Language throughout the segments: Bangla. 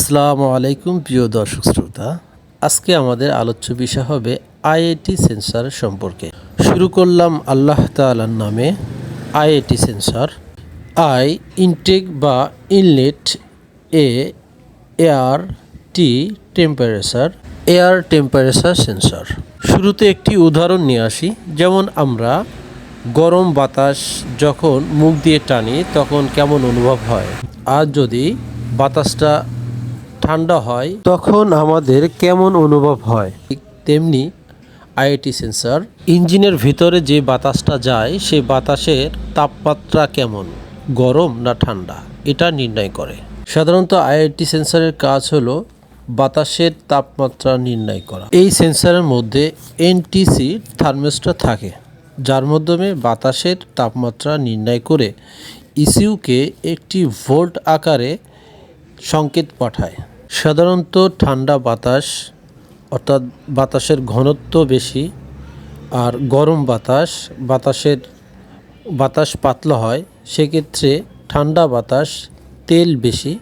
আসসালামু আলাইকুম প্রিয় দর্শক শ্রোতা। আজকে আমাদের আলোচ্য বিষয় হবে আইএটি সেন্সর সম্পর্কে। শুরু করলাম আল্লাহ তাআলার নামে। আইএটি সেন্সর, আই ইনটেক বা ইনলেট, এ এয়ার, টি টেম্পারেচার, এয়ার টেম্পারেচার সেন্সর। শুরুতে একটি উদাহরণ নিয়ে আসি। যেমন আমরা গরম বাতাস যখন মুখ দিয়ে টানি তখন কেমন অনুভব হয়, আর যদি বাতাসটা ঠান্ডা হয় তখন আমাদের কেমন অনুভব হয়। ঠিক তেমনি আইএটি সেন্সর ইঞ্জিনের ভিতরে যে বাতাসটা যায় সেই বাতাসের তাপমাত্রা কেমন, গরম না ঠান্ডা, এটা নির্ণয় করে। সাধারণত আইএটি সেন্সরের কাজ হলো বাতাসের তাপমাত্রা নির্ণয় করা। এই সেন্সরের মধ্যে এনটিসি থার্মোস্ট্যাট থাকে, যার মাধ্যমে বাতাসের তাপমাত্রা নির্ণয় করে ইসিউকে একটি ভোল্ট আকারে সংকেত পাঠায়। সাধারণত ঠান্ডা বাতাস অর্থাৎ বাতাসের ঘনত্ব বেশি, আর গরম বাতাস পাতলা হয়। সেক্ষেত্রে ঠান্ডা বাতাস তেল বেশি,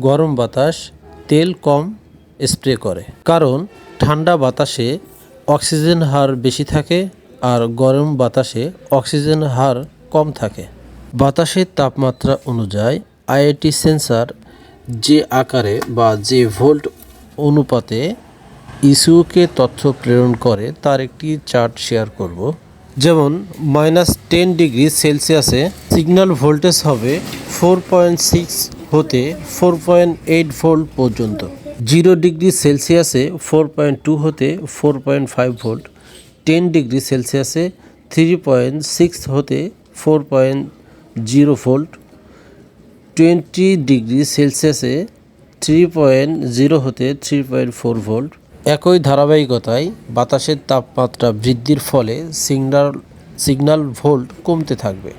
গরম বাতাস তেল কম স্প্রে করে। কারণ ঠান্ডা বাতাসে অক্সিজেন হার বেশি থাকে আর গরম বাতাসে অক্সিজেন হার কম থাকে। বাতাসের তাপমাত্রা অনুযায়ী আইএটি সেন্সর যে আকারে বা যে ভোল্ট অনুপাতে ইসিউকে তথ্য প্রেরণ করে তার একটি চার্ট শেয়ার করব। যেমন -10 ডিগ্রি সেলসিয়াসে সিগন্যাল ভোল্টেজ হবে 4.6 হতে 4.8 ভোল্ট পর্যন্ত। 0 ডিগ্রি সেলসিয়াসে 4.2 হতে 4.5 ভোল্ট। 10 ডিগ্রি সেলসিয়াসে 3.6 হতে 4.0 ভোল্ট। 20 ডিগ্রি সেলসিয়াসে 3.0 হতে 3.4 ভোল্ট। একই ধারাবাহিকতায় বাতাসের তাপমাত্রা বৃদ্ধির ফলে সিগন্যাল ভোল্ট কমতে থাকবে।